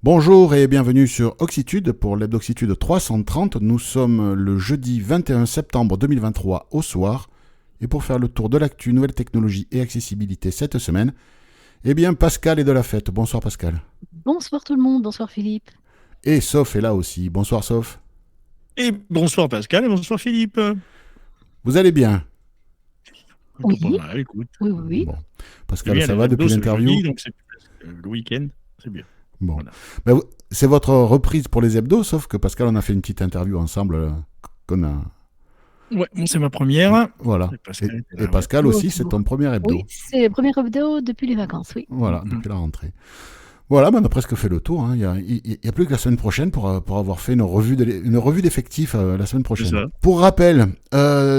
Bonjour et bienvenue sur Oxitude pour l'Hebdoxitude 330. Nous sommes le jeudi 21 septembre 2023 au soir. Et pour faire le tour de l'actu, nouvelles technologies et accessibilité cette semaine, Pascal est de la fête. Bonsoir Pascal. Bonsoir tout le monde, bonsoir Philippe. Et Soph est là aussi. Bonsoir Soph. Et bonsoir Pascal et bonsoir Philippe. Vous allez bien? Plutôt pas Oui, mal, écoute. oui, oui, oui. Bon. C'est Pascal, bien, ça les va hebdos, depuis c'est le l'interview? jeudi, donc c'est presque le week-end. C'est bien. Bon. Voilà. Ben, c'est votre reprise pour les hebdos, sauf que Pascal, on a fait une petite interview ensemble qu'on a... Ouais, bon, c'est ma première. Voilà. Et Pascal était Et là, ouais. Pascal Toujours, aussi, c'est toujours. ton premier Oui, hebdo. c'est le premier vidéo depuis les vacances, oui. Voilà, Mhm. depuis la rentrée. Voilà, on a presque fait le tour. Hein. Il y a plus que la semaine prochaine pour avoir fait une revue d'effectifs la semaine C'est prochaine. ça. Pour rappel,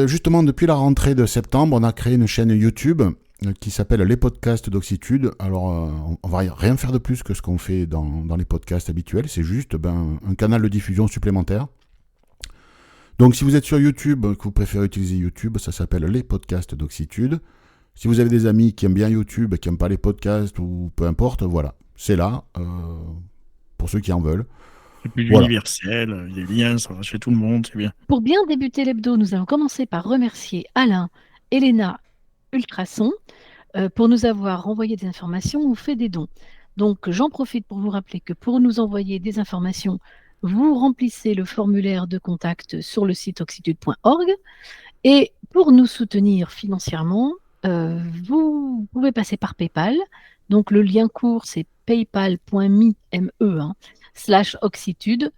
justement, depuis la rentrée de septembre, on a créé une chaîne YouTube qui s'appelle Les Podcasts d'Oxitude. Alors, on va rien faire de plus que ce qu'on fait dans les podcasts habituels. C'est juste un canal de diffusion supplémentaire. Donc, si vous êtes sur YouTube, que vous préférez utiliser YouTube, ça s'appelle Les Podcasts d'Oxitude. Si vous avez des amis qui aiment bien YouTube, qui n'aiment pas les podcasts ou peu importe, voilà, c'est là pour ceux qui en veulent. C'est plus Voilà. universel, il y a des liens, ça va chez tout le monde, c'est bien. Pour bien débuter l'hebdo, nous allons commencer par remercier Alain, Elena, Ultrason pour nous avoir envoyé des informations ou fait des dons. Donc, j'en profite pour vous rappeler que pour nous envoyer des informations, vous remplissez le formulaire de contact sur le site oxitude.org. Et pour nous soutenir financièrement, vous pouvez passer par PayPal. Donc le lien court, c'est paypal.me/oxitude.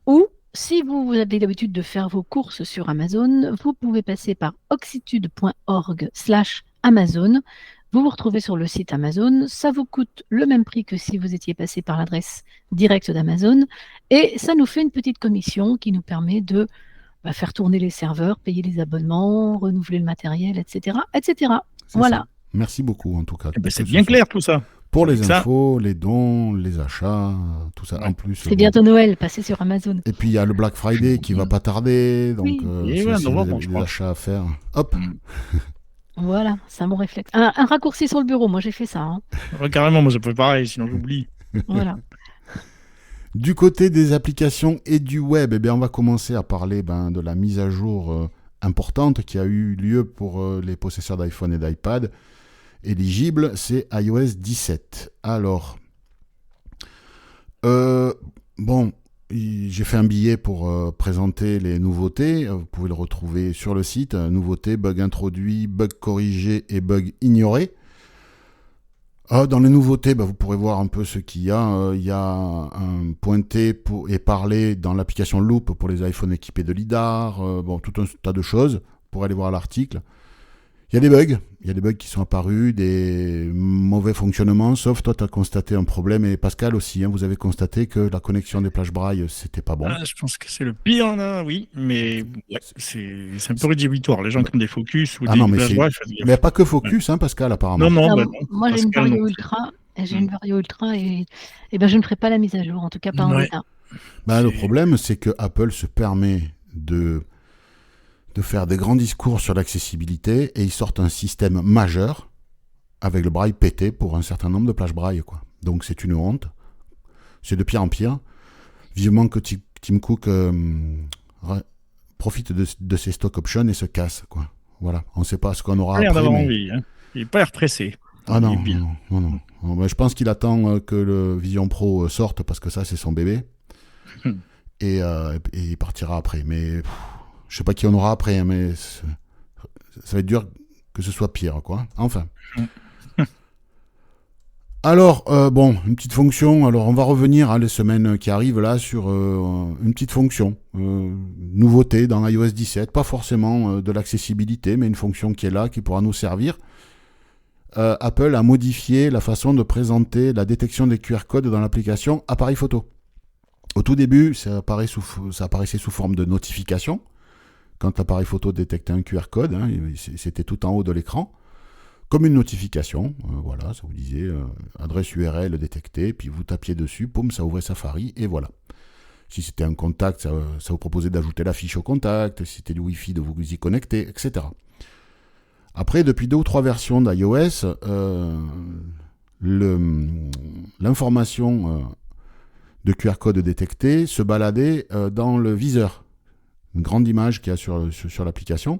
Ou si vous avez l'habitude de faire vos courses sur Amazon, vous pouvez passer par oxitude.org/Amazon. Vous vous retrouvez sur le site Amazon. Ça vous coûte le même prix que si vous étiez passé par l'adresse directe d'Amazon. Et ça nous fait une petite commission qui nous permet de faire tourner les serveurs, payer les abonnements, renouveler le matériel, etc. etc. C'est ça. Voilà. Merci beaucoup en tout cas. Eh ben, c'est Que ce bien soit clair tout ça. pour les Avec ça, infos, les dons, les achats, tout ça. En ouais. plus, C'est bon. bientôt Noël, passez sur Amazon. Et puis il y a le Black Friday qui va pas tarder, donc Oui, Et si, ouais, si vous novembre, avez je des crois. achats à faire, hop. Mm. voilà, c'est un bon réflexe. Un raccourci sur le bureau, moi j'ai fait ça. Hein. Ouais, carrément, moi ça peut pareil, sinon j'oublie. Voilà. Du côté des applications et du web, on va commencer à parler de la mise à jour importante qui a eu lieu pour les possesseurs d'iPhone et d'iPad. Éligible, c'est iOS 17. Alors, bon, j'ai fait un billet pour présenter les nouveautés. Vous pouvez le retrouver sur le site. Nouveautés, bugs introduits, bugs corrigés et bugs ignorés. Dans les nouveautés, vous pourrez voir un peu ce qu'il y a. Il y a un pointé et parler dans l'application Loop pour les iPhones équipés de LiDAR. Tout un tas de choses pour aller voir l'article. Il y a des bugs. Il y a des bugs qui sont apparus, des mauvais fonctionnements. Sauf toi, tu as constaté un problème. Et Pascal aussi, vous avez constaté que la connexion des plages braille, c'était pas bon. Ah, je pense que c'est le pire là, oui, mais ouais, c'est un peu rédhibitoire. Les gens Bah, qui ont des focus ou ah des non, mais plages c'est. braille, faites Mais gaffe. pas que Ouais. Focus, Pascal, Non, apparemment. non, Alors, bah non, moi j'ai une Pascal non Vario plus. Ultra. Et j'ai Mm. une Vario Ultra et ben, je ne ferai pas la mise à jour, en tout cas pas en Ouais, l'état. Le c'est problème, c'est que Apple se permet de faire des grands discours sur l'accessibilité et ils sortent un système majeur avec le braille pété pour un certain nombre de plages braille, quoi. Donc c'est une honte. C'est de pire en pire. Vivement que Tim Cook profite de ses stock options et se casse, quoi. Voilà. On ne sait pas ce qu'on aura pas l'air après, d'avoir mais... envie. Hein. Il n'est pas l'air pressé. Ah Il est non, bien. non, non, non, non. Non, je pense qu'il attend que le Vision Pro sorte parce que ça, c'est son bébé. Hmm. Et il partira après. Mais je sais pas qui on aura après, hein, mais ça va être dur que ce soit pire, quoi. Enfin. Alors, une petite fonction. Alors, on va revenir les semaines qui arrivent là sur une petite fonction. Nouveauté dans iOS 17. Pas forcément de l'accessibilité, mais une fonction qui est là, qui pourra nous servir. Apple a modifié la façon de présenter la détection des QR codes dans l'application Appareil photo. Au tout début, ça apparaissait sous forme de notification. Quand l'appareil photo détectait un QR code, c'était tout en haut de l'écran. Comme une notification, voilà, ça vous disait adresse URL détectée, puis vous tapiez dessus, poum, ça ouvrait Safari, et voilà. Si c'était un contact, ça vous proposait d'ajouter la fiche au contact, si c'était du Wi-Fi, de vous y connecter, etc. Après, depuis 2 ou 3 versions d'iOS, l'information de QR code détecté se baladait dans le viseur. Une grande image qu'il y a sur l'application.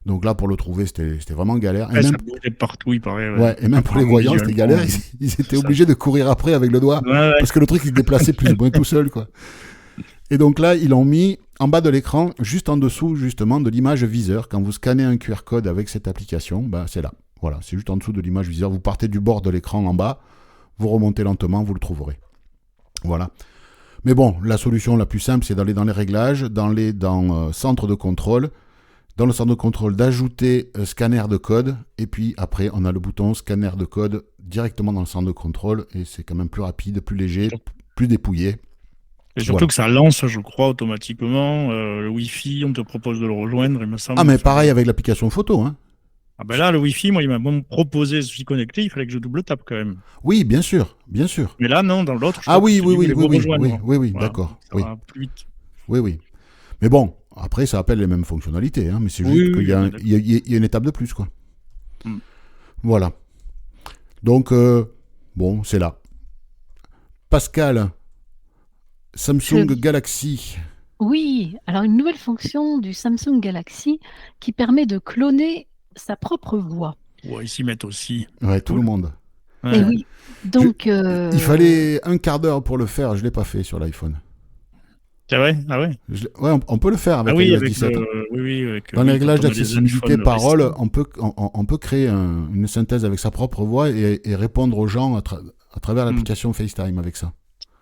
Donc là, pour le trouver, c'était vraiment galère. Ouais, ça bougeait partout, il paraît. Ouais, et même pour les voyants, c'était galère. Ils étaient obligés de courir après avec le doigt. Ouais. Parce que le truc, il se déplaçait plus ou moins tout seul, quoi. Et donc là, ils l'ont mis en bas de l'écran, juste en dessous, justement, de l'image viseur. Quand vous scannez un QR code avec cette application, bah, c'est là. Voilà, c'est juste en dessous de l'image viseur. Vous partez du bord de l'écran en bas, vous remontez lentement, vous le trouverez. Voilà. Mais bon, la solution la plus simple, c'est d'aller dans les réglages, dans centre de contrôle. Dans le centre de contrôle, d'ajouter scanner de code. Et puis après, on a le bouton scanner de code directement dans le centre de contrôle. Et c'est quand même plus rapide, plus léger, plus dépouillé. Et surtout que ça lance, je crois, automatiquement le Wi-Fi, on te propose de le rejoindre, il me semble. Ah, mais pareil avec l'application photo, hein. Ah ben là, le Wi-Fi, moi, il m'a bon proposé, je suis connecté, il fallait que je double tape quand même. Oui, bien sûr, bien sûr. Mais là, non, dans l'autre, je Ah crois oui, que oui, voilà, d'accord. Ça va plus vite. Oui. Mais bon, après, ça appelle les mêmes fonctionnalités, hein, mais c'est juste qu'il y a une étape de plus, quoi. Voilà. Donc, bon, c'est là. Pascal, Samsung Galaxy. Oui, alors une nouvelle fonction du Samsung Galaxy qui permet de cloner sa propre voix. Ouais, ils s'y mettent aussi. Ouais, tout le monde. Ouais. Et oui, donc... Il fallait un quart d'heure pour le faire, je ne l'ai pas fait sur l'iPhone. C'est vrai? Ah ouais? Ouais, on peut le faire avec iOS 17. Avec, dans les réglages d'accessibilité parole, on peut créer une synthèse avec sa propre voix et répondre aux gens à travers l'application FaceTime avec ça.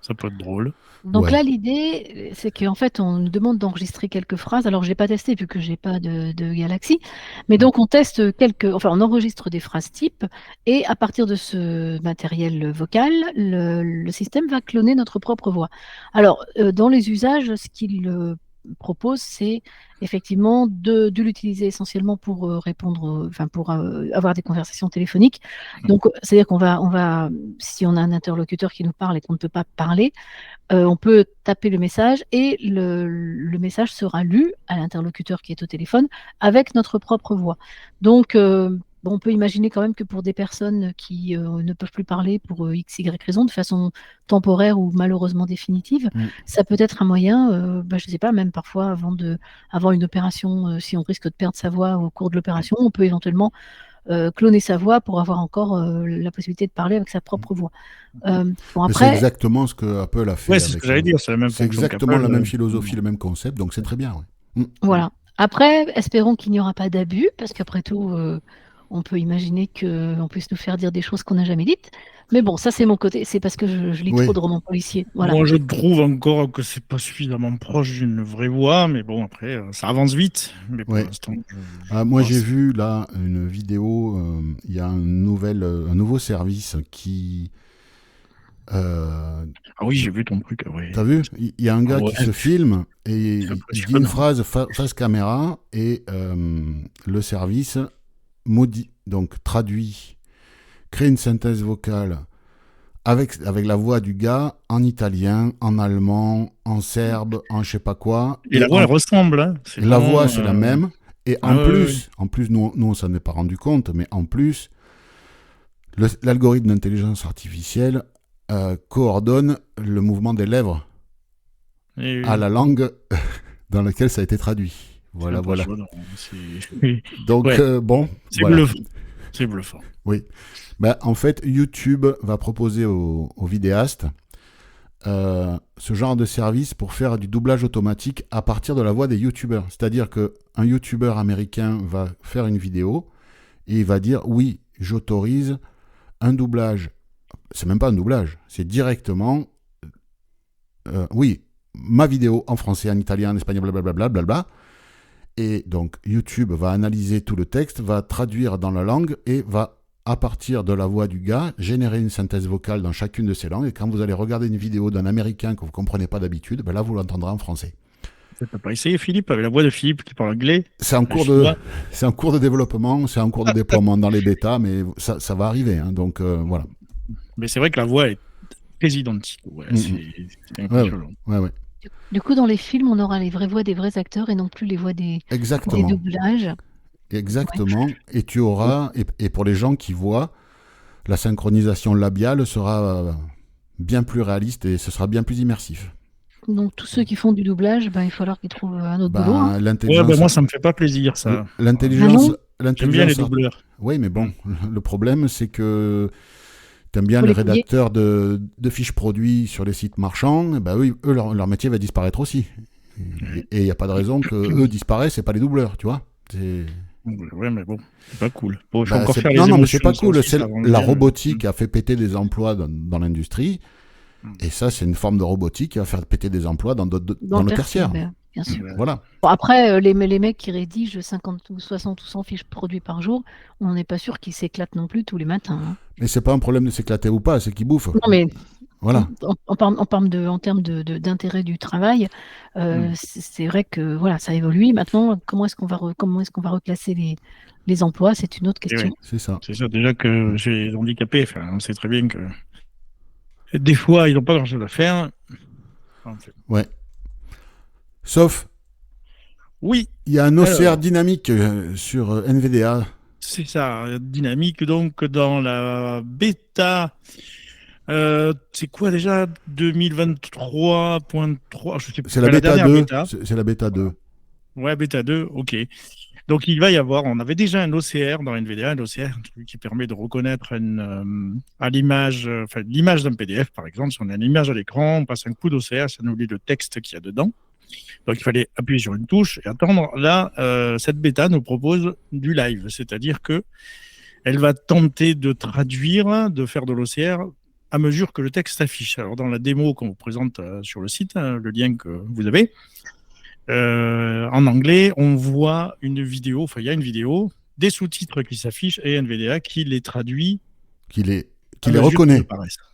Ça peut être drôle. Donc là, l'idée, c'est qu'en fait, on nous demande d'enregistrer quelques phrases. Alors, je n'ai pas testé vu que je n'ai pas de Galaxy. Mais donc, on teste on enregistre des phrases types. Et à partir de ce matériel vocal, le système va cloner notre propre voix. Alors, dans les usages, ce qu'il propose, c'est effectivement de l'utiliser essentiellement pour répondre, pour avoir des conversations téléphoniques. Donc, c'est-à-dire qu'on va, si on a un interlocuteur qui nous parle et qu'on ne peut pas parler, on peut taper le message et le message sera lu à l'interlocuteur qui est au téléphone avec notre propre voix. Donc, on peut imaginer quand même que pour des personnes qui ne peuvent plus parler pour x, y raison, de façon temporaire ou malheureusement définitive, ça peut être un moyen, je ne sais pas, même parfois avant une opération, si on risque de perdre sa voix au cours de l'opération, on peut éventuellement cloner sa voix pour avoir encore la possibilité de parler avec sa propre voix. Après... C'est exactement ce que Apple a fait. Ouais, c'est ce que j'allais dire, c'est exactement la même philosophie, le même concept, donc c'est très bien. Ouais. Voilà. Après, espérons qu'il n'y aura pas d'abus, parce qu'après tout, on peut imaginer qu'on puisse nous faire dire des choses qu'on n'a jamais dites. Mais bon, ça c'est mon côté, c'est parce que je lis trop de romans policiers. Voilà. Moi, je trouve encore que c'est pas suffisamment proche d'une vraie voix, mais bon, après, ça avance vite. Mais pour l'instant, moi, j'ai vu là une vidéo, il y a un nouveau service qui... Ah oui, j'ai vu ton truc. Ouais. T'as vu? Il y a un gars qui se filme et il dit une phrase face caméra et le service traduit, crée une synthèse vocale avec la voix du gars en italien, en allemand, en serbe, en je sais pas quoi. Et la voix, elle ressemble. Hein. La voix, c'est la même. Et en plus, nous, on s'en est pas rendu compte, mais en plus, l'algorithme d'intelligence artificielle coordonne le mouvement des lèvres à la langue dans laquelle ça a été traduit. Voilà. Donc, bon. C'est bluffant. C'est bluffant. Oui. En fait, YouTube va proposer aux vidéastes ce genre de service pour faire du doublage automatique à partir de la voix des YouTubeurs. C'est-à-dire qu'un YouTuber américain va faire une vidéo et il va dire « Oui, j'autorise un doublage ». C'est même pas un doublage, c'est directement ma vidéo en français, en italien, en espagnol, blablabla. Et donc YouTube va analyser tout le texte, va traduire dans la langue et va, à partir de la voix du gars, générer une synthèse vocale dans chacune de ces langues. Et quand vous allez regarder une vidéo d'un Américain que vous ne comprenez pas d'habitude, là vous l'entendrez en français. Tu n'as pas essayé, Philippe, avec la voix de Philippe qui parle anglais? C'est en cours de développement, c'est en cours de déploiement dans les bêtas, mais ça va arriver. Hein, donc voilà. Mais c'est vrai que la voix est très identique. Ouais, c'est impressionnant. Ouais. Du coup, dans les films, on aura les vraies voix des vrais acteurs et non plus les voix des doublages. Exactement. Ouais. Et tu auras, et pour les gens qui voient, la synchronisation labiale sera bien plus réaliste et ce sera bien plus immersif. Donc tous ceux qui font du doublage, il va falloir qu'ils trouvent un autre boulot. Ben, Ouais, ben moi, ça me fait pas plaisir, ça. l'intelligence, J'aime bien les doubleurs. Oui, mais bon, le problème, c'est que t'aimes bien Faut les les payer. rédacteurs de fiches produits sur les sites marchands, ben oui, eux, leur métier va disparaître aussi. Et il n'y a pas de raison que eux disparaissent et pas les doubleurs, tu vois. Ouais, mais bon, c'est pas cool. Bon, il faut Bah, encore faire les non, mais émotions. c'est pas ça cool. aussi, C'est ça rend la bien. robotique a fait péter des emplois dans l'industrie. Et ça, c'est une forme de robotique qui va faire péter des emplois dans le tertiaire. Bien sûr. Voilà. Bon, après, les mecs qui rédigent 50 ou 60 ou 100 fiches produits par jour, on n'est pas sûr qu'ils s'éclatent non plus tous les matins. Hein. Mais c'est pas un problème de s'éclater ou pas, c'est qu'ils bouffent. Non, mais voilà. en termes d'intérêt du travail, c'est vrai que voilà, ça évolue. Maintenant, comment est-ce qu'on va reclasser les emplois, c'est une autre question. Oui, c'est ça. C'est ça, déjà que j'ai les handicapés, enfin, on sait très bien que des fois, ils n'ont pas grand-chose à faire. Ouais. Sauf, oui, il y a un OCR dynamique sur NVDA. C'est ça, dynamique. Donc, dans la bêta, c'est quoi déjà 2023.3 je sais pas. C'est la bêta dernière 2. Bêta. C'est la bêta 2. Ouais, bêta 2, ok. Donc, il va y avoir, on avait déjà un OCR dans NVDA, un OCR un truc qui permet de reconnaître l'image d'un PDF, par exemple. Si on a une image à l'écran, on passe un coup d'OCR, ça nous lit le texte qu'il y a dedans. Donc, il fallait appuyer sur une touche et attendre. Là, cette bêta nous propose du live, c'est-à-dire que elle va tenter de traduire, de faire de l'OCR à mesure que le texte s'affiche. Alors, dans la démo qu'on vous présente sur le site, le lien que vous avez, en anglais, on voit une vidéo, il y a une vidéo, des sous-titres qui s'affichent et NVDA qui les traduit. Qui les reconnaît.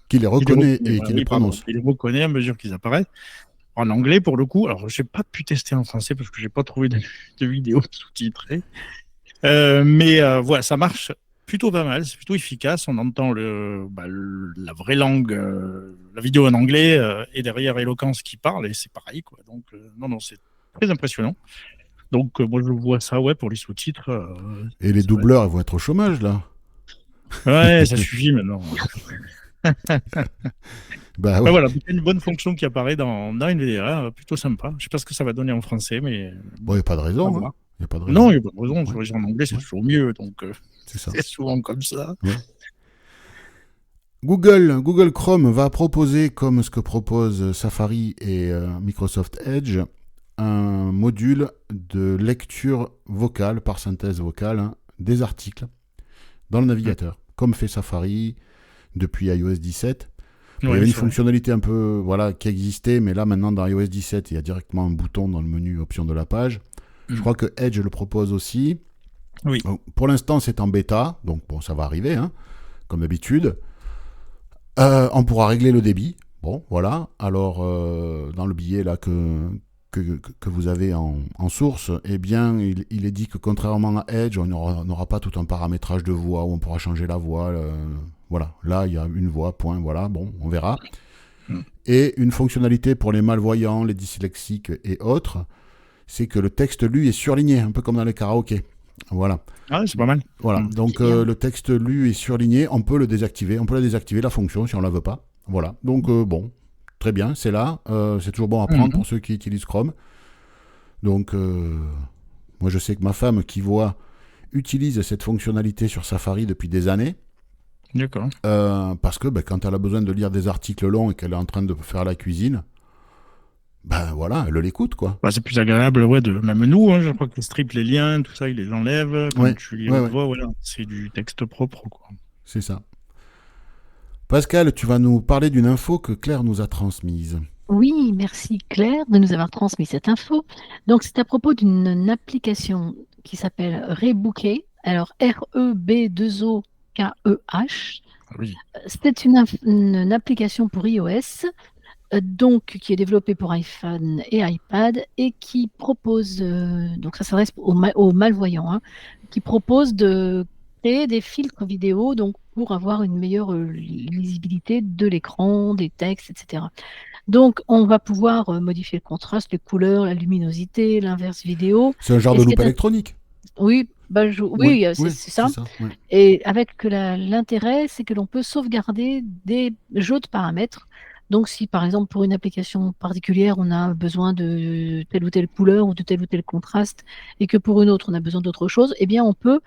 Qui les reconnaît et qui les prononce. Il les reconnaît à mesure qu'ils apparaissent. En anglais, pour le coup, alors je n'ai pas pu tester en français parce que je n'ai pas trouvé de vidéo sous-titrée. Mais voilà, ça marche plutôt pas mal, c'est plutôt efficace. On entend la vraie langue, la vidéo en anglais, et derrière Eloquence qui parle, et c'est pareil, quoi. Donc, non, c'est très impressionnant. Donc, moi, je vois ça, pour les sous-titres. Et les doubleurs, ils vont être au chômage, là. Ouais, ça suffit maintenant. Bah ouais. Voilà, il y a une bonne fonction qui apparaît dans NVDA, plutôt sympa. Je ne sais pas ce que ça va donner en français, mais... Bon, il n'y a pas de raison. Hein. Y a pas de raison. Non, il n'y a pas de raison. Ouais. En anglais, c'est toujours mieux. Donc, c'est souvent comme ça. Ouais. Google Chrome va proposer, comme ce que propose Safari et Microsoft Edge, un module de lecture vocale, par synthèse vocale, des articles dans le navigateur, comme fait Safari depuis iOS 17. Il y avait une fonctionnalité un peu qui existait, mais là maintenant dans iOS 17, il y a directement un bouton dans le menu options de la page. Je crois que Edge le propose aussi. Oui. Pour l'instant, c'est en bêta, donc bon, ça va arriver, comme d'habitude. On pourra régler le débit. Bon, voilà. Alors, dans le billet là que vous avez en source, eh bien, il est dit que contrairement à Edge, on n'aura pas tout un paramétrage de voix où on pourra changer la voix. Voilà, là, il y a une voix, point, voilà, bon, on verra. Et une fonctionnalité pour les malvoyants, les dyslexiques et autres, c'est que le texte lu est surligné, un peu comme dans les karaokés. Voilà. Ah, c'est pas mal. Voilà, donc le texte lu est surligné, on peut le désactiver, la fonction, si on la veut pas. Voilà, donc bon, très bien, c'est là, c'est toujours bon à prendre pour ceux qui utilisent Chrome. Donc, moi je sais que ma femme qui utilise cette fonctionnalité sur Safari depuis des années. D'accord. Parce que quand elle a besoin de lire des articles longs et qu'elle est en train de faire la cuisine, voilà, elle l'écoute, quoi. C'est plus agréable, même nous, je crois que les strips, les liens, tout ça, il les enlève. Quand tu lis la voix, c'est du texte propre, quoi. C'est ça. Pascal, tu vas nous parler d'une info que Claire nous a transmise. Oui, merci Claire de nous avoir transmis cette info. Donc, c'est à propos d'une application qui s'appelle Rebooké. Alors, REB2OKEH. Oui. C'est une application pour iOS, donc qui est développée pour iPhone et iPad et qui propose, donc ça s'adresse aux malvoyants, qui propose de créer des filtres vidéo donc pour avoir une meilleure lisibilité de l'écran, des textes, etc. Donc, on va pouvoir modifier le contraste, les couleurs, la luminosité, l'inverse vidéo. C'est un genre de loupe électronique. Oui, Oui, c'est ça. c'est ça. Ouais. Et avec l'intérêt, c'est que l'on peut sauvegarder des jeux de paramètres. Donc, si par exemple pour une application particulière, on a besoin de telle ou telle couleur ou de tel ou tel contraste, et que pour une autre, on a besoin d'autre chose, eh bien, on peut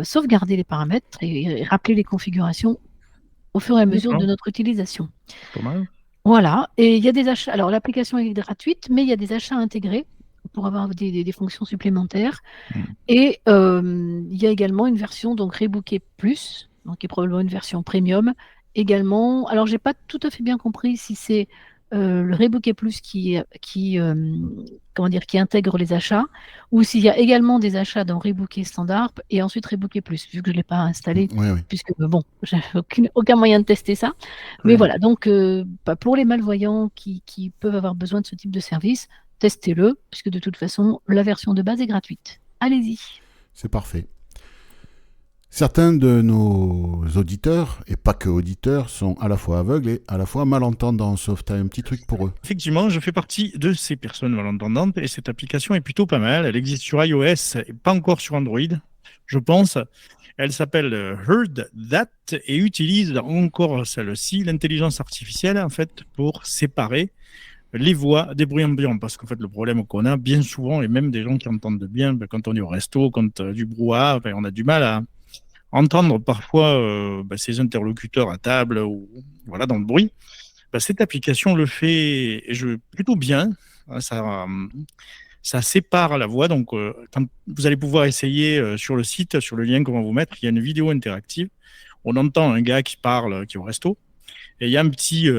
sauvegarder les paramètres et rappeler les configurations au fur et à mesure de notre utilisation. Pas mal. Voilà, et il y a des achats. Alors, l'application est gratuite, mais il y a des achats intégrés pour avoir des fonctions supplémentaires. Et il y a également une version donc Rebooker Plus, donc qui est probablement une version premium. Également, alors j'ai pas tout à fait bien compris si c'est le Rebooker Plus comment dire, qui intègre les achats, ou s'il y a également des achats dans Rebooker Standard et ensuite Rebooker Plus, vu que je l'ai pas installé, Ouais. puisque bon, j'avais aucun moyen de tester ça. Mais voilà, donc pour les malvoyants qui peuvent avoir besoin de ce type de service, testez-le, puisque de toute façon, la version de base est gratuite. Allez-y. C'est parfait. Certains de nos auditeurs, et pas que auditeurs, sont à la fois aveugles et à la fois malentendants, sauf tu as un petit truc pour eux. Effectivement, je fais partie de ces personnes malentendantes et cette application est plutôt pas mal. Elle existe sur iOS et pas encore sur Android, je pense. Elle s'appelle Heard That et utilise encore celle-ci, l'intelligence artificielle, en fait, pour séparer les voix des bruits ambiants. Parce qu'en fait, le problème qu'on a bien souvent, et même des gens qui entendent bien, quand on est au resto, quand du brouhaha, on a du mal à entendre parfois ces interlocuteurs à table ou voilà, dans le bruit. Cette application le fait plutôt bien. Ça sépare la voix. Donc, quand vous allez pouvoir essayer sur le site, sur le lien qu'on va vous mettre, il y a une vidéo interactive. On entend un gars qui parle, qui est au resto. Et il y a un petit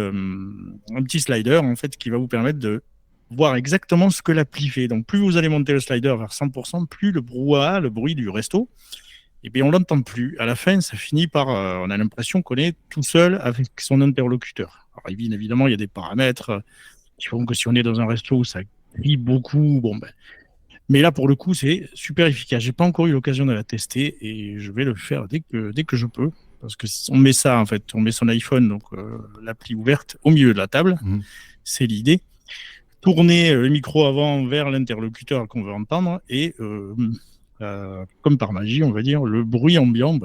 slider en fait, qui va vous permettre de voir exactement ce que l'appli fait. Donc, plus vous allez monter le slider vers 100%, plus le brouhaha, le bruit du resto, et bien, on l'entend plus. À la fin, ça finit par... on a l'impression qu'on est tout seul avec son interlocuteur. Alors, évidemment, il y a des paramètres qui font que si on est dans un resto où ça crie beaucoup, mais là, pour le coup, c'est super efficace. J'ai pas encore eu l'occasion de la tester et je vais le faire dès que je peux. Parce que on met ça, en fait, on met son iPhone, donc l'appli ouverte, au milieu de la table. C'est l'idée. Tourner le micro avant vers l'interlocuteur qu'on veut entendre et... comme par magie, on va dire, le bruit ambiant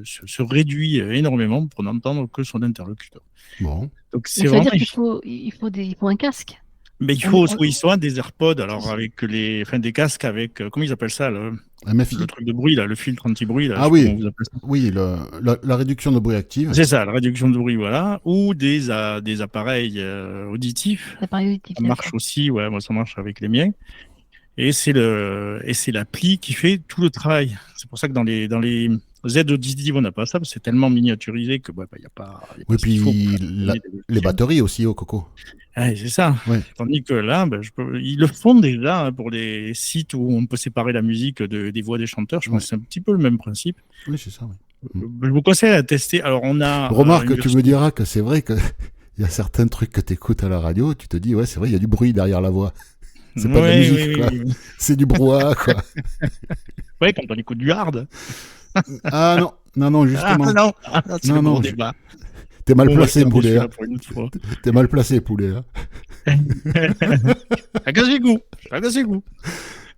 se réduit énormément pour n'entendre que son interlocuteur. Bon. Donc c'est vraiment... Ça veut dire qu'il faut un casque. Mais il faut soit des AirPods, alors avec des casques avec, comment ils appellent ça, le truc de bruit, là, le filtre anti-bruit. Là, oui, la réduction de bruit active. C'est ça, la réduction de bruit, voilà. Ou des appareils auditifs. Ça marche aussi, ouais, moi ça marche avec les miens. Et c'est l'appli qui fait tout le travail. C'est pour ça que dans les aides auditives, on n'a pas ça, parce que c'est tellement miniaturisé que il n'y a pas. Oui, puis les batteries aussi au Coco. C'est ça. Ouais. Tandis que là, ils le font déjà pour les sites où on peut séparer la musique des voix des chanteurs. Je pense que c'est un petit peu le même principe. Oui, c'est ça. Oui. Je vous conseille à tester. Alors, on a. Remarque, tu me diras que c'est vrai qu'il y a certains trucs que tu écoutes à la radio, tu te dis, ouais, c'est vrai, il y a du bruit derrière la voix. C'est pas de la musique, quoi. Oui. C'est du brouhaha, quoi. Ouais, quand on écoute du hard. Ah non, justement. Non. Débat. T'es mal placé, poulet. T'es mal placé, poulet. Chacun ses goûts.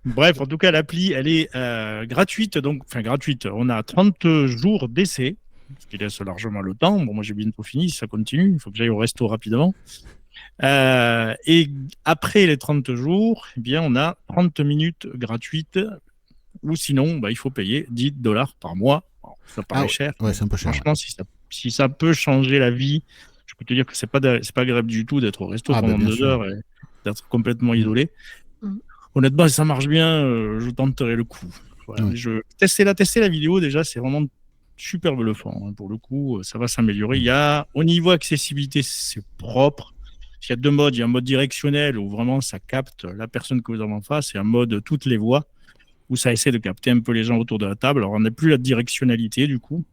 Bref, en tout cas, l'appli, elle est gratuite. Gratuite. On a 30 jours d'essai, ce qui laisse largement le temps. Bon, moi, j'ai bientôt fini. Si ça continue, il faut que j'aille au resto rapidement. Et après les 30 jours, eh bien, on a 30 minutes gratuites, ou sinon, il faut payer $10 par mois. Bon, ça paraît cher. Ouais, c'est un peu cher. Franchement, si ça peut changer la vie, je peux te dire que c'est pas agréable du tout d'être au resto pendant 2 heures et d'être complètement isolé. Honnêtement, si ça marche bien, je tenterai le coup. Voilà. Tester la vidéo, déjà, c'est vraiment super bluffant. Pour le coup, ça va s'améliorer. Au niveau accessibilité, c'est propre. Il y a 2 modes. Il y a un mode directionnel où vraiment ça capte la personne que vous avez en face et un mode toutes les voix où ça essaie de capter un peu les gens autour de la table. Alors, on n'a plus la directionnalité du coup.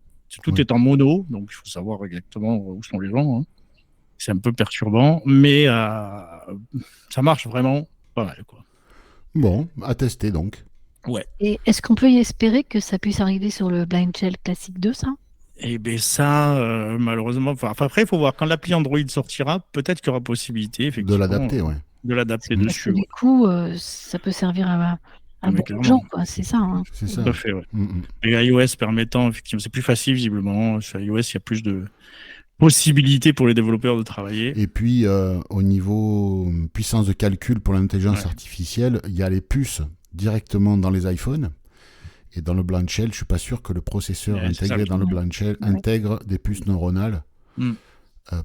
Tout est en mono, donc il faut savoir exactement où sont les gens. C'est un peu perturbant, mais ça marche vraiment pas mal, quoi. Bon, à tester donc. Ouais. Et est-ce qu'on peut y espérer que ça puisse arriver sur le Blind Shell Classic 2, ça ? Eh bien ça, malheureusement, après il faut voir, quand l'appli Android sortira, peut-être qu'il y aura possibilité, effectivement. De l'adapter, ouais. De l'adapter dessus. Du coup, ça peut servir à à Mais beaucoup de gens, clairement, quoi. C'est ça, hein. C'est tout ça. à fait, ouais. Mm. Et iOS permettant, effectivement, c'est plus facile visiblement. Sur iOS, il y a plus de possibilités pour les développeurs de travailler. Et puis, au niveau puissance de calcul pour l'intelligence Ouais. artificielle, il y a les puces directement dans les iPhones. Et dans le Blind Shell, je suis pas sûr que le processeur Ouais, c'est ça, intégré dans le ouais. Blind Shell Ouais. intègre des puces neuronales. Mm.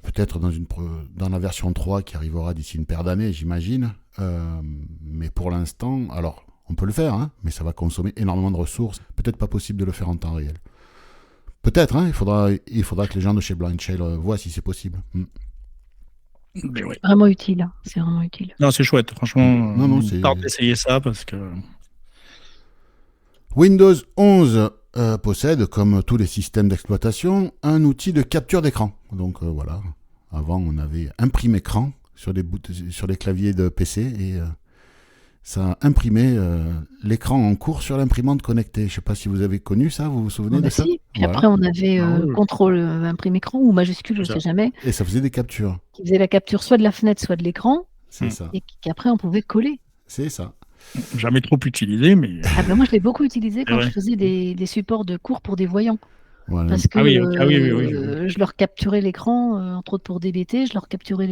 Peut-être dans la version 3 qui arrivera d'ici une paire d'années, j'imagine. Mais pour l'instant, alors, on peut le faire, hein, mais ça va consommer énormément de ressources. Peut-être pas possible de le faire en temps réel. Peut-être, hein, il faudra que les gens de chez Blind Shell voient si c'est possible. Mais ouais. Vraiment utile, hein. C'est vraiment utile. Non, c'est chouette. Franchement, Non, c'est... tente d'essayer ça parce que. Windows 11 possède, comme tous les systèmes d'exploitation, un outil de capture d'écran. Donc voilà, avant on avait imprimé écran sur les claviers de PC et ça a imprimé l'écran en cours sur l'imprimante connectée. Je ne sais pas si vous avez connu ça, vous vous souvenez Ah de bah ça? si. Puis Voilà. après, on avait Ah oui. contrôle imprime écran ou majuscule, je C'est ne sais ça. jamais, Et ça faisait des captures. qui faisait la capture soit de la fenêtre, soit de l'écran, C'est Mm. ça. et qu'après on pouvait coller. C'est ça. Jamais trop utilisé, mais. Ah bah moi, je l'ai beaucoup utilisé quand vrai. je faisais des supports de cours pour des voyants. Voilà. Parce que Ah oui, ok. Ah oui, j'ai vu. je leur capturais l'écran, entre autres pour DBT, je leur capturais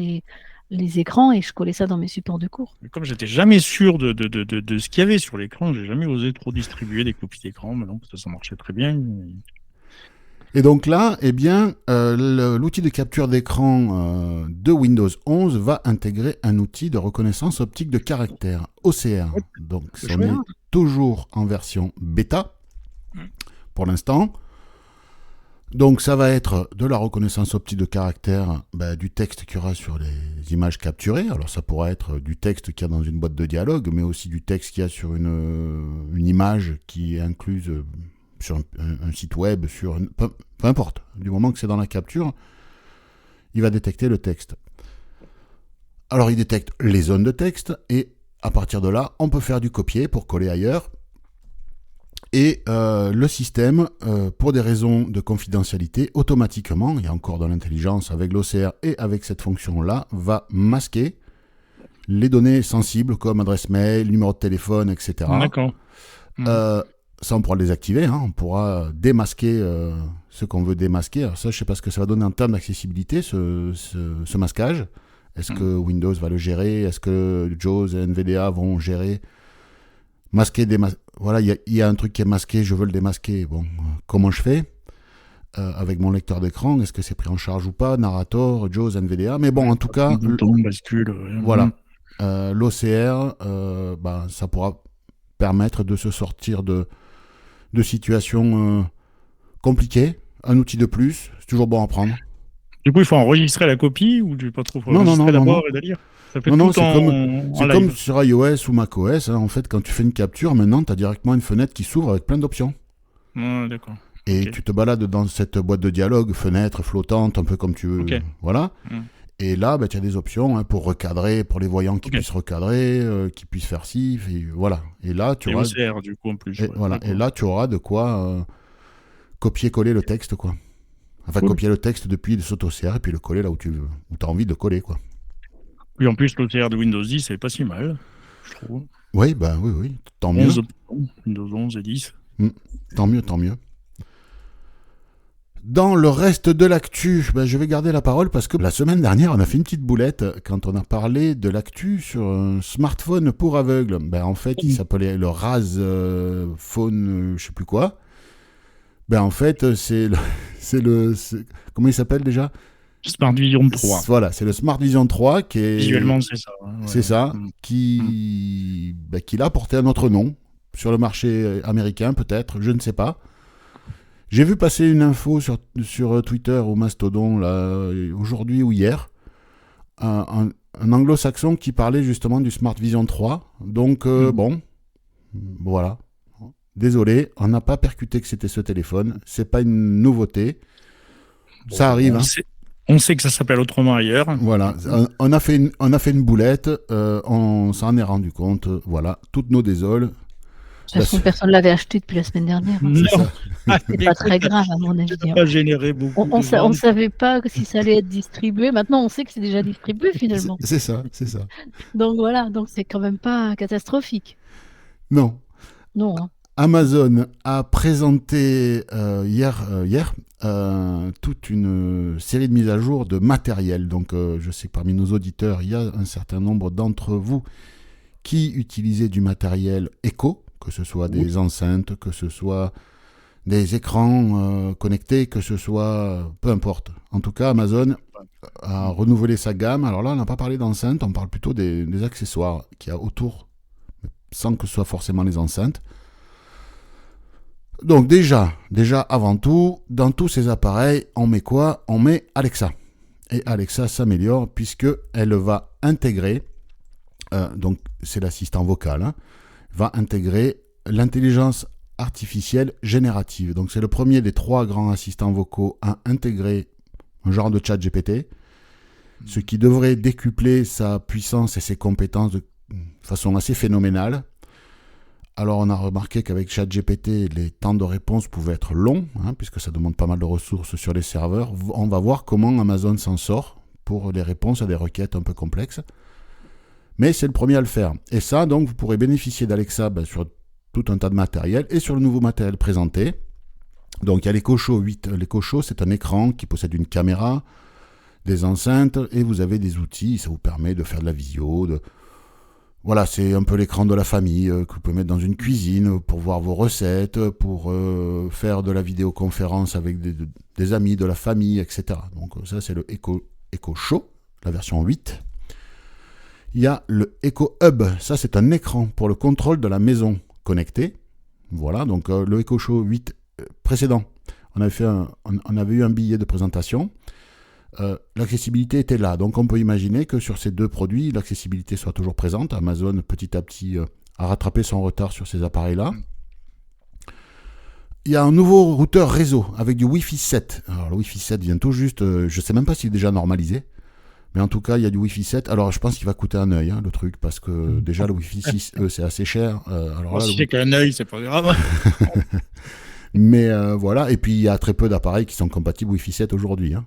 les écrans et je collais ça dans mes supports de cours. Mais comme j'étais jamais sûr de ce qu'il y avait sur l'écran, j'ai jamais osé trop distribuer des copies d'écran. Mais non, ça marchait très bien. Et donc là, eh bien, l'outil de capture d'écran de Windows 11 va intégrer un outil de reconnaissance optique de caractère, OCR. Donc, C'est on est chouette. toujours en version bêta pour l'instant. Donc, ça va être de la reconnaissance optique de caractère du texte qu'il y aura sur les images capturées. Alors, ça pourra être du texte qu'il y a dans une boîte de dialogue, mais aussi du texte qu'il y a sur une image qui est incluse sur un site web, peu importe. Du moment que c'est dans la capture, il va détecter le texte. Alors, il détecte les zones de texte et à partir de là, on peut faire du copier pour coller ailleurs. Et le système, pour des raisons de confidentialité, automatiquement, il y a encore de l'intelligence avec l'OCR et avec cette fonction-là, va masquer les données sensibles comme adresse mail, numéro de téléphone, etc. D'accord. Ça, on pourra le désactiver, hein. On pourra démasquer ce qu'on veut démasquer. Alors ça, je ne sais pas ce que ça va donner en termes d'accessibilité, ce masquage. Est-ce que Windows va le gérer? Est-ce que JAWS et NVDA vont gérer? Masquer, voilà, il y a un truc qui est masqué, je veux le démasquer. Bon, comment je fais avec mon lecteur d'écran? Est-ce que c'est pris en charge ou pas? Narrator, JAWS, NVDA. Mais bon, en tout cas, Bouton, bascule. Ouais. voilà. L'OCR, ça pourra permettre de se sortir de situations compliquées. Un outil de plus, c'est toujours bon à prendre. Du coup, il faut enregistrer la copie ou tu peux pas trop Non, enregistrer non, d'abord non. et la lire? Ça fait Non, tout en c'est live. comme sur iOS ou macOS. Hein, en fait, quand tu fais une capture, maintenant, tu as directement une fenêtre qui s'ouvre avec plein d'options. Ouais, d'accord. Et Ok. tu te balades dans cette boîte de dialogue, fenêtre, flottante, un peu comme tu veux. Ok. Voilà. Mm. Et là, tu as des options pour recadrer, pour les voyants qui Ok. puissent recadrer, qui puissent faire ci. Voilà. Et là, tu Et auras... OCR, du coup, en plus. Et, ouais. voilà. D'accord. Et là, tu auras de quoi copier-coller le texte, quoi. Enfin, Cool. copier le texte depuis le OCR et puis le coller là où tu as envie de le coller, quoi. Oui, en plus, l'OCR de Windows 10, c'est pas si mal, je trouve. Oui, oui. Tant mieux. 11 options, Windows 11 et 10. Tant mieux. Dans le reste de l'actu, je vais garder la parole parce que la semaine dernière, on a fait une petite boulette quand on a parlé de l'actu sur un smartphone pour aveugles. En fait, il s'appelait le Raz Phone, je sais plus quoi. En fait, comment il s'appelle déjà? Smart Vision 3. Voilà, c'est le Smart Vision 3 qui est... Visuellement, c'est ça. Ouais. C'est ça, Mm. qui l'a porté un autre nom sur le marché américain, peut-être, je ne sais pas. J'ai vu passer une info sur Twitter ou Mastodon là, aujourd'hui ou hier, un anglo-saxon qui parlait justement du Smart Vision 3. Donc, bon, voilà. Désolé, on n'a pas percuté que c'était ce téléphone. C'est pas une nouveauté. Bon, ça arrive. On sait que ça s'appelle autrement ailleurs. Voilà, on a fait une boulette, on s'en est rendu compte. Voilà, toutes nos désoles. De toute façon, personne ne l'avait acheté depuis la semaine dernière. Non, C'est pas très grave, à mon avis. Ça n'a pas généré beaucoup. On ne savait pas si ça allait être distribué. Maintenant, on sait que c'est déjà distribué finalement. C'est ça. Donc voilà, donc c'est quand même pas catastrophique. Non. Non, hein. Amazon a présenté hier toute une série de mises à jour de matériel. Donc, je sais que parmi nos auditeurs, il y a un certain nombre d'entre vous qui utilisaient du matériel Echo, que ce soit des enceintes, que ce soit des écrans connectés, que ce soit peu importe. En tout cas, Amazon a renouvelé sa gamme. Alors là, on n'a pas parlé d'enceintes, on parle plutôt des accessoires qu'il y a autour, sans que ce soit forcément les enceintes. Donc déjà avant tout, dans tous ces appareils, on met quoi? On met Alexa. Et Alexa s'améliore puisque elle va intégrer, donc c'est l'assistant vocal, hein, va intégrer l'intelligence artificielle générative. Donc c'est le premier des 3 grands assistants vocaux à intégrer un genre de chat GPT, ce qui devrait décupler sa puissance et ses compétences de façon assez phénoménale. Alors, on a remarqué qu'avec ChatGPT, les temps de réponse pouvaient être longs, hein, puisque ça demande pas mal de ressources sur les serveurs. On va voir comment Amazon s'en sort pour les réponses à des requêtes un peu complexes. Mais c'est le premier à le faire. Et ça, donc, vous pourrez bénéficier d'Alexa sur tout un tas de matériel et sur le nouveau matériel présenté. Donc, il y a l'Echo Show 8. L'Echo Show, c'est un écran qui possède une caméra, des enceintes, et vous avez des outils. Ça vous permet de faire de la visio, Voilà, c'est un peu l'écran de la famille que vous pouvez mettre dans une cuisine pour voir vos recettes, pour faire de la vidéoconférence avec des amis, de la famille, etc. Donc ça, c'est le Echo Show, la version 8. Il y a le Echo Hub, ça c'est un écran pour le contrôle de la maison connectée. Voilà, donc le Echo Show 8 précédent, on avait eu un billet de présentation. L'accessibilité était là. Donc on peut imaginer que sur ces 2 produits, l'accessibilité soit toujours présente. Amazon, petit à petit, a rattrapé son retard sur ces appareils-là. Il y a un nouveau routeur réseau avec du Wi-Fi 7. Alors le Wi-Fi 7 vient tout juste, je ne sais même pas s'il est déjà normalisé, mais en tout cas, il y a du Wi-Fi 7. Alors je pense qu'il va coûter un œil, hein, le truc, parce que déjà le Wi-Fi 6, c'est assez cher. Alors là, si c'est qu'un œil, c'est pas grave. Mais voilà, et puis il y a très peu d'appareils qui sont compatibles Wi-Fi 7 aujourd'hui, hein.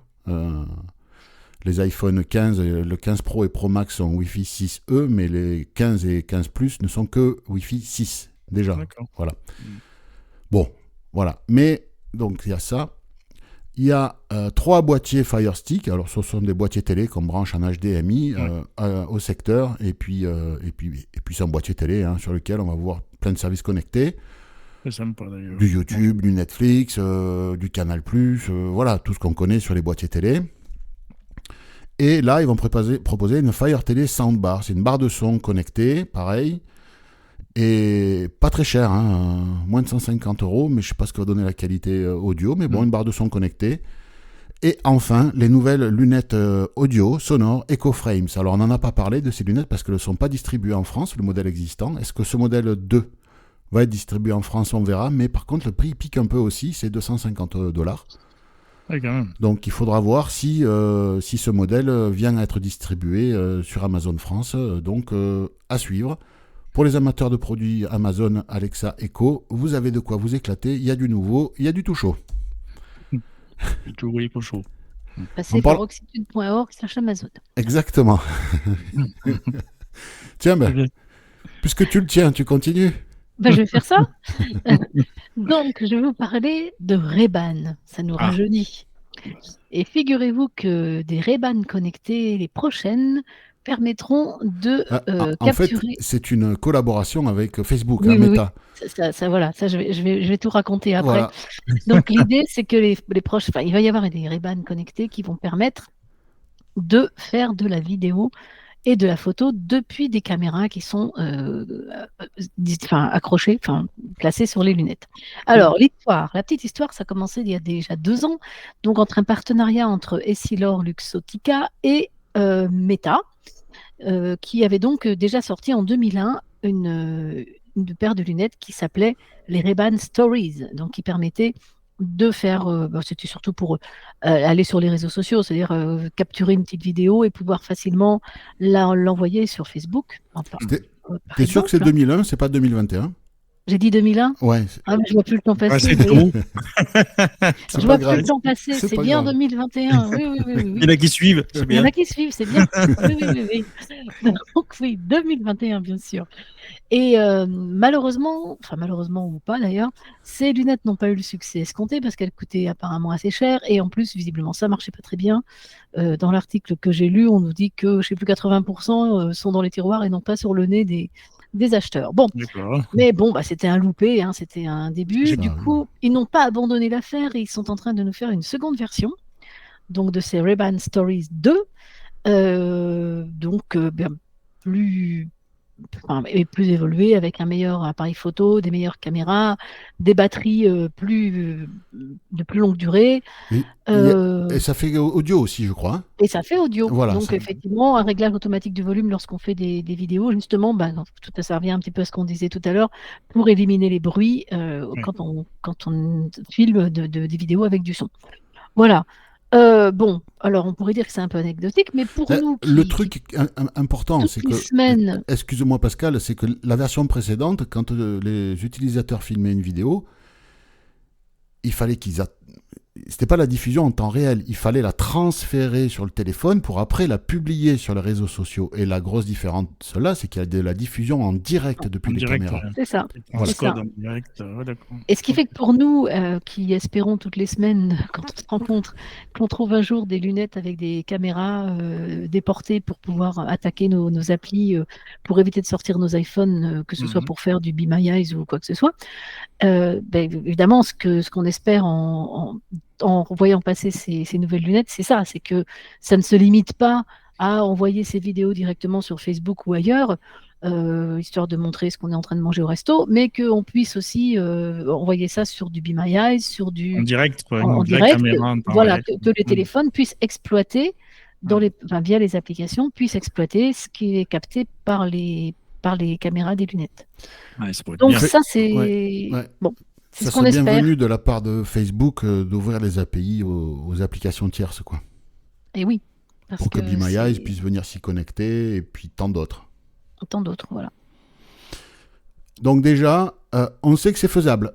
Les iPhone 15, le 15 Pro et Pro Max sont Wi-Fi 6E, mais les 15 et 15 Plus ne sont que Wi-Fi 6 déjà. D'accord. Voilà. Bon, voilà. Mais donc il y a ça. Il y a 3 boîtiers Fire Stick. Alors ce sont des boîtiers télé qu'on branche en HDMI au secteur, et puis c'est un boîtier télé, hein, sur lequel on va voir plein de services connectés. C'est sympa d'ailleurs. Du YouTube, du Netflix, du Canal+, voilà, tout ce qu'on connaît sur les boîtiers télé. Et là, ils vont proposer une Fire TV Soundbar. C'est une barre de son connectée, pareil, et pas très cher, hein, moins de 150 €, mais je ne sais pas ce que va donner la qualité audio, mais bon, une barre de son connectée. Et enfin, les nouvelles lunettes audio sonores EcoFrames. Alors, on n'en a pas parlé de ces lunettes parce qu'elles ne sont pas distribuées en France, le modèle existant. Est-ce que ce modèle 2 va être distribué en France? On verra. Mais par contre, le prix pique un peu aussi, c'est 250 $. Ouais, quand même. Donc, il faudra voir si ce modèle vient à être distribué sur Amazon France. Donc, à suivre. Pour les amateurs de produits Amazon Alexa Echo, vous avez de quoi vous éclater. Il y a du nouveau, il y a du tout chaud. Tout chaud. Passez par oxytude.org/Amazon. Exactement. Tiens, ben, puisque tu le tiens, tu continues. Ben, je vais faire ça. Donc, je vais vous parler de Ray-Ban. Ça nous rajeunit. Et figurez-vous que des Ray-Ban connectés, les prochaines, permettront de en fait, capturer. c'est une collaboration avec Facebook, Oui, Meta. Oui. Ça, voilà, ça je vais tout raconter après. Voilà. Donc l'idée, c'est que les proches, il va y avoir des Ray-Ban connectés qui vont permettre de faire de la vidéo et de la photo depuis des caméras qui sont accrochées, placées sur les lunettes. Alors, la petite histoire, ça a commencé il y a déjà 2 ans, donc entre un partenariat entre Essilor Luxottica et Meta, qui avait donc déjà sorti en 2001 une paire de lunettes qui s'appelait les Ray-Ban Stories, donc qui permettait de faire, c'était surtout pour aller sur les réseaux sociaux, c'est-à-dire capturer une petite vidéo et pouvoir facilement l'envoyer sur Facebook. T'es sûr que c'est 2001, c'est pas 2021? J'ai dit 2001? Ouais, Ah, mais je vois plus le temps Ah, passer. c'est Vous voyez. tôt. c'est Je pas vois plus grave. le temps passer. C'est C'est pas bien grave. 2021. Oui, oui, oui, oui, Il oui. y en a qui suivent, c'est Il y en bien. a qui suivent, c'est bien. Oui, oui, oui, oui. Donc oui, 2021, bien sûr. Et malheureusement, enfin malheureusement ou pas d'ailleurs, ces lunettes n'ont pas eu le succès escompté parce qu'elles coûtaient apparemment assez cher et en plus, visiblement, ça marchait pas très bien. Dans l'article que j'ai lu, on nous dit que, je sais plus, 80% sont dans les tiroirs et non pas sur le nez des acheteurs. Bon, D'accord. mais bon, bah, c'était un loupé, hein, c'était un début. Ça, Du oui. coup, ils n'ont pas abandonné l'affaire et ils sont en train de nous faire une seconde version, donc de ces Ray-Ban Stories 2, donc bien plus, enfin, et plus évolué, avec un meilleur appareil photo, des meilleures caméras, des batteries de plus longue durée, Et, euh, et ça fait audio aussi, je crois, hein. et ça fait audio. Voilà. Donc effectivement, un réglage automatique du volume lorsqu'on fait des vidéos, justement, bah, ça revient un petit peu à ce qu'on disait tout à l'heure, pour éliminer les bruits Oui. quand on filme des vidéos avec du son. Voilà. Bon, alors on pourrait dire que c'est un peu anecdotique, mais pour nous Le qui truc important, c'est toutes les que, semaines, excuse-moi Pascal, c'est que la version précédente, quand les utilisateurs filmaient une vidéo, il fallait c'était pas la diffusion en temps réel, il fallait la transférer sur le téléphone pour après la publier sur les réseaux sociaux. Et la grosse différence là, c'est qu'il y a de la diffusion en direct depuis En les direct, caméras. c'est ça. les Voilà. transcodes en direct. Ouais, d'accord. Et ce qui fait que pour nous, qui espérons toutes les semaines, quand on se rencontre, qu'on trouve un jour des lunettes avec des caméras déportées pour pouvoir attaquer nos applis, pour éviter de sortir nos iPhones, que ce soit Mhm. pour faire du Be My Eyes ou quoi que ce soit, ben, évidemment, ce qu'on espère en voyant passer ces nouvelles lunettes, c'est ça, c'est que ça ne se limite pas à envoyer ces vidéos directement sur Facebook ou ailleurs, histoire de montrer ce qu'on est en train de manger au resto, mais qu'on puisse aussi envoyer ça sur du Be My Eyes, En direct, quoi, en une vraie direct, caméra en temps voilà, réel. que les téléphones puissent exploiter Mhm. via les applications, puissent exploiter ce qui est capté par les caméras des lunettes. Ouais, ça pourrait être Donc bien. ça, Ouais, c'est ouais. bon, c'est Ça ce qu'on serait espère. bienvenu de la part de Facebook d'ouvrir les API aux applications tierces, quoi. Et oui, parce Pour que Be que My Eyes c'est puisse venir s'y connecter et puis tant d'autres. tant d'autres, voilà. Donc déjà, on sait que c'est faisable.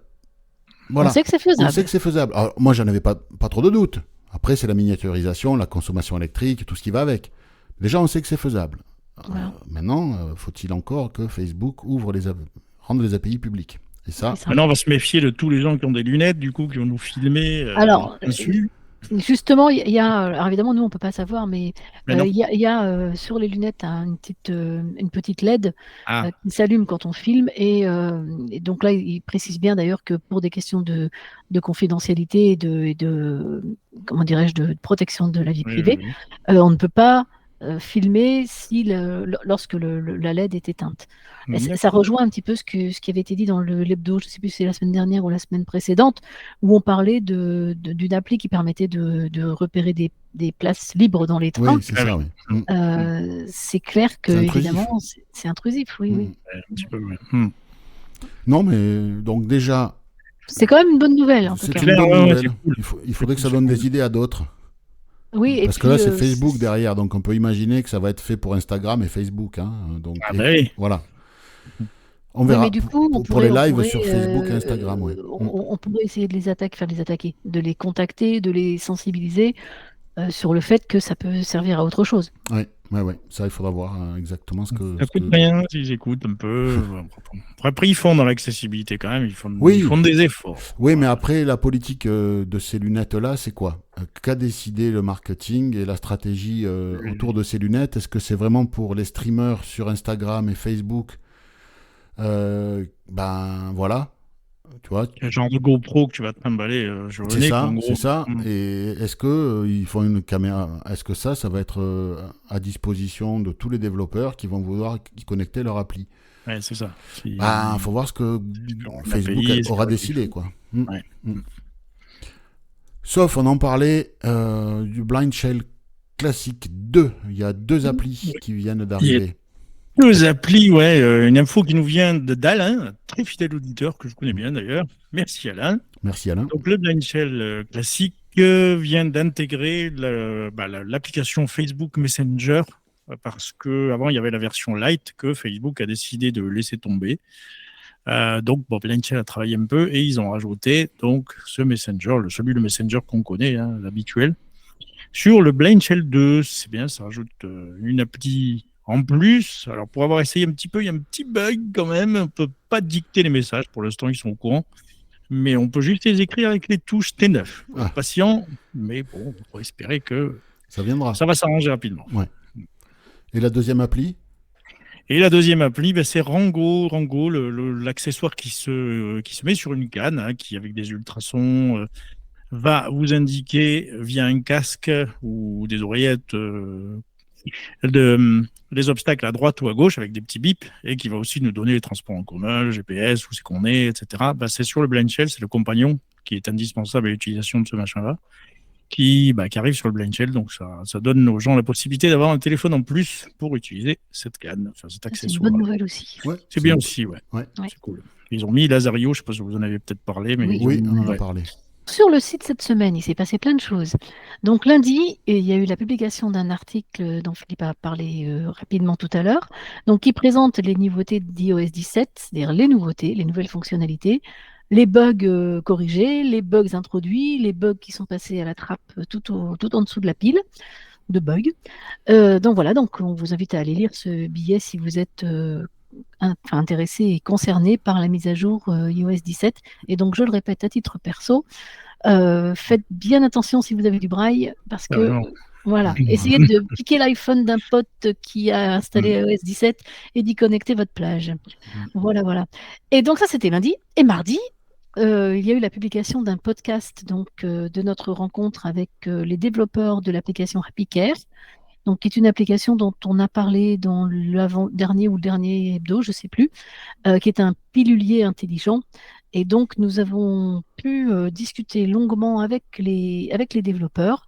On Voilà. sait que c'est On faisable. sait que c'est faisable. Alors, moi, j'en avais pas trop de doutes. Après, c'est la miniaturisation, la consommation électrique, tout ce qui va avec. Déjà, on sait que c'est faisable. Voilà. Maintenant, faut-il encore que Facebook rende les API publiques. Et ça, C'est ça. Maintenant, on va se méfier de tous les gens qui ont des lunettes, du coup, qui vont nous filmer Alors, dessus. justement, il y a, alors évidemment, nous, on peut pas savoir, mais Mais non. il y a sur les lunettes une petite LED Ah, qui s'allume quand on filme. Et donc là, il précise bien d'ailleurs que pour des questions de confidentialité comment dirais-je, de protection de la vie oui, oui, privée, oui. on ne peut pas filmer lorsque la LED est éteinte. Et ça D'accord. rejoint un petit peu ce qui avait été dit dans l'hebdo, je ne sais plus si c'est la semaine dernière ou la semaine précédente, où on parlait d'une appli qui permettait de repérer des places libres dans les trains. oui, c'est Ah ça, oui. oui. C'est clair que, C'est intrusif. évidemment, c'est intrusif, oui, oui. Ouais, un petit peu, ouais. Non, mais donc déjà, C'est quand même une bonne nouvelle, en tout c'est cas. une bonne Ouais, ouais, nouvelle. c'est cool. Il faudrait que ça C'est donne cool. des idées à d'autres. Oui, et Parce que puis, là, c'est Facebook derrière, donc on peut imaginer que ça va être fait pour Instagram et Facebook, hein. Donc, Ah, bah oui. voilà. On oui, verra. mais du coup, Pour les lives sur Facebook et Instagram, ouais. on pourrait essayer de faire les attaquer, de les contacter, de les sensibiliser sur le fait que ça peut servir à autre chose. Ouais. Ça, il faudra voir exactement ce que. Ça coûte rien s'ils écoutent un peu. Après, ils font dans l'accessibilité quand même. Ils font des efforts. Oui, mais après, la politique de ces lunettes-là, c'est quoi? Qu'a décidé le marketing et la stratégie autour de ces lunettes? Est-ce que c'est vraiment pour les streamers sur Instagram et Facebook? Ben voilà, tu vois. Le genre de GoPro que tu vas te trimballer sur le nez, quoi, en gros. C'est ça. Mm. Et est-ce que ils font une caméra? Est-ce que ça va être à disposition de tous les développeurs qui vont vouloir y connecter leur appli? Ouais, c'est ça. Faut voir ce que Facebook API, aura c'est décidé, quoi. Ouais. Sauf, on en parlait du Blind Shell Classic 2. Il y a 2 applis qui viennent d'arriver. Deux applis, ouais. Une info qui nous vient d'Alain, un très fidèle auditeur que je connais bien d'ailleurs. Merci Alain. Merci Alain. Donc le Blind Shell classique vient d'intégrer l'application Facebook Messenger parce que avant il y avait la version Lite que Facebook a décidé de laisser tomber. Donc, bon, Blindshell a travaillé un peu et ils ont rajouté donc ce Messenger, le Messenger qu'on connaît, hein, l'habituel. Sur le Blindshell 2, c'est bien, ça rajoute une appli en plus. Alors, pour avoir essayé un petit peu, il y a un petit bug quand même. On ne peut pas dicter les messages. Pour l'instant, ils sont au courant. Mais on peut juste les écrire avec les touches T9. Ah. Patient, mais bon, on peut espérer que Ça viendra. ça va s'arranger rapidement. Ouais. Et la deuxième appli? Et la deuxième appli, ben, c'est Rango. Rango, l'accessoire qui se met sur une canne, hein, qui, avec des ultrasons, va vous indiquer via un casque ou des oreillettes les obstacles à droite ou à gauche avec des petits bips et qui va aussi nous donner les transports en commun, le GPS, où c'est qu'on est, etc. Ben, c'est sur le Blindshell, c'est le compagnon qui est indispensable à l'utilisation de ce machin-là. Qui arrive sur le Blindshell, donc ça donne aux gens la possibilité d'avoir un téléphone en plus pour utiliser cette canne, enfin cet C'est une accessoire. bonne nouvelle aussi. Ouais, C'est bien aussi, ouais. Ouais. C'est cool. Ils ont mis Lazario, je ne sais pas si vous en avez peut-être parlé, mais Oui, on en a ouais. parlé. Sur le site cette semaine, il s'est passé plein de choses. Donc lundi, il y a eu la publication d'un article dont Philippe a parlé rapidement tout à l'heure, donc qui présente les nouveautés d'iOS 17, c'est-à-dire les nouveautés, les nouvelles fonctionnalités, les bugs corrigés, les bugs introduits, les bugs qui sont passés à la trappe tout en dessous de la pile de bugs. Donc voilà, donc on vous invite à aller lire ce billet si vous êtes intéressé et concerné par la mise à jour iOS 17. Et donc je le répète à titre perso, faites bien attention si vous avez du braille, parce que voilà, essayez de piquer l'iPhone d'un pote qui a installé iOS 17 et d'y connecter votre plage. Voilà. Et donc ça, c'était lundi. Et mardi, il y a eu la publication d'un podcast de notre rencontre avec les développeurs de l'application HappyCare, donc qui est une application dont on a parlé dans l'avant-dernier ou le dernier hebdo, je ne sais plus, qui est un pilulier intelligent. Et donc, nous avons pu discuter longuement avec les développeurs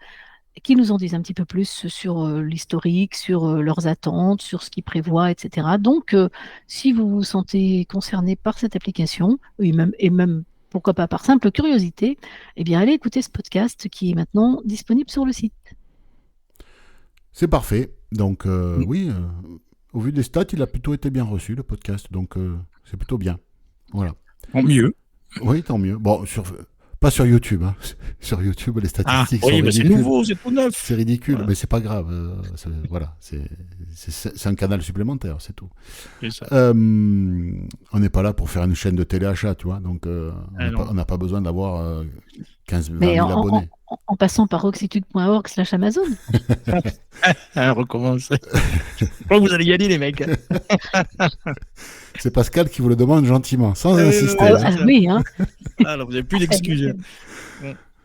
qui nous en disent un petit peu plus sur l'historique, sur leurs attentes, sur ce qu'ils prévoient, etc. Donc, si vous vous sentez concerné par cette application, et même pourquoi pas par simple curiosité, eh bien, allez écouter ce podcast qui est maintenant disponible sur le site. C'est parfait. Donc, oui, au vu des stats, il a plutôt été bien reçu, le podcast. Donc, c'est plutôt bien. Voilà. Tant mieux. Oui, tant mieux. Bon, pas sur YouTube. Hein. Sur YouTube, les statistiques sont ridicules. C'est nouveau, c'est tout neuf. C'est ridicule, voilà. Mais c'est pas grave. Voilà, c'est un canal supplémentaire, c'est tout. C'est ça. On n'est pas là pour faire une chaîne de téléachat, tu vois. Donc, on n'a pas besoin d'avoir 15 000 abonnés. En passant par roxitude.org/Amazon. On recommence. Je crois que vous allez y aller, les mecs. C'est Pascal qui vous le demande gentiment, sans insister. Oui, hein. Alors, vous n'avez plus d'excuses.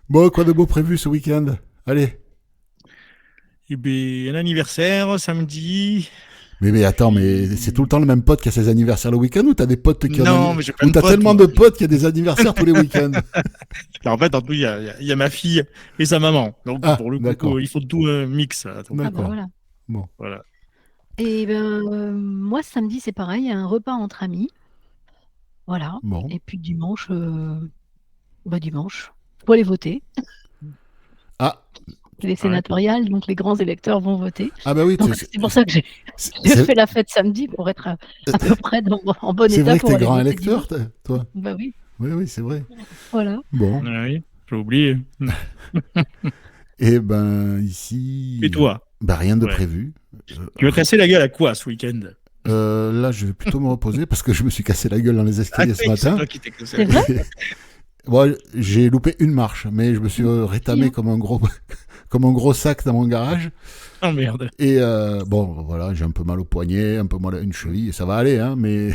Bon, quoi de beau prévu ce week-end? Allez. Eh bien, un anniversaire samedi. Mais attends, mais c'est tout le temps le même pote qui a ses anniversaires le week-end, ou t'as des potes qui Non, mais j'ai plein de ou t'as potes, tellement de potes qui a des anniversaires tous les week-ends? En fait, en plus, il y a ma fille et sa maman. Donc, pour le coup, il faut tout un mix. D'accord. Voilà. Bon. Voilà. Et moi, samedi, c'est pareil, un repas entre amis. Voilà. Bon. Et puis dimanche, faut aller voter. Ah. Les sénatoriales, donc les grands électeurs vont voter. Ah bah oui. Donc, c'est pour ça que j'ai fait la fête samedi pour être à peu près en bon état. C'est vrai que t'es grand électeur, toi. Bah oui. Oui, c'est vrai. Voilà. Bon. Oui, j'ai oublié. Et ben ici. Et toi? Bah rien de prévu. Tu veux casser la gueule à quoi ce week-end? Là, je vais plutôt me reposer parce que je me suis cassé la gueule dans les escaliers ce matin. C'est toi qui t'es cassé la gueule. Bon, j'ai loupé une marche, mais je me suis rétamé comme un gros sac dans mon garage. Oh merde. Et bon, voilà, j'ai un peu mal au poignet, un peu mal à une cheville, et ça va aller, hein, mais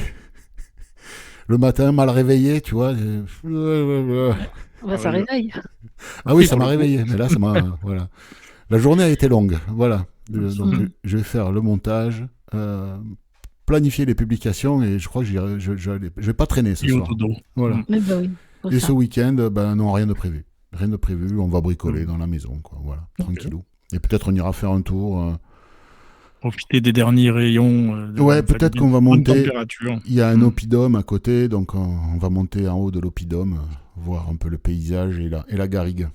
le matin, mal réveillé, tu vois. Ça réveille. Ah oui, ça m'a réveillé, mais là, ça m'a. Voilà. La journée a été longue, voilà. Donc, je vais faire le montage, planifier les publications, et je crois que je vais pas traîner ce soir. Voilà. Mais bah oui. Et ce week-end, non, rien de prévu. Rien de prévu, on va bricoler dans la maison, quoi. Voilà, tranquillou. Et peut-être on ira faire un tour. Profiter des derniers rayons. Ouais, peut-être qu'on va monter. Il y a un Mm. oppidum à côté, donc on va monter en haut de l'oppidum, voir un peu le paysage et la garrigue.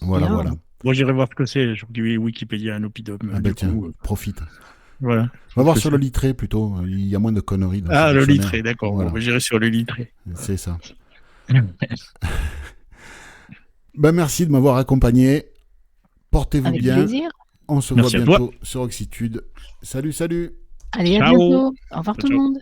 Voilà, Bien. voilà. Moi, j'irai voir ce que c'est. Je dis Wikipédia, un oppidum. Ah ben tiens, profite. Voilà. On va voir sur le litré plutôt. Il y a moins de conneries dans Ah, ce le dictionnaire. litré, d'accord. Voilà. Bon, j'irai sur le litré. C'est ça. Ben, merci de m'avoir accompagné. Portez-vous Avec bien. plaisir. On se Merci voit à toi. bientôt sur Oxitude. Salut, salut. Allez, à Ciao. bientôt. Au revoir Ciao, tout le ciao. monde.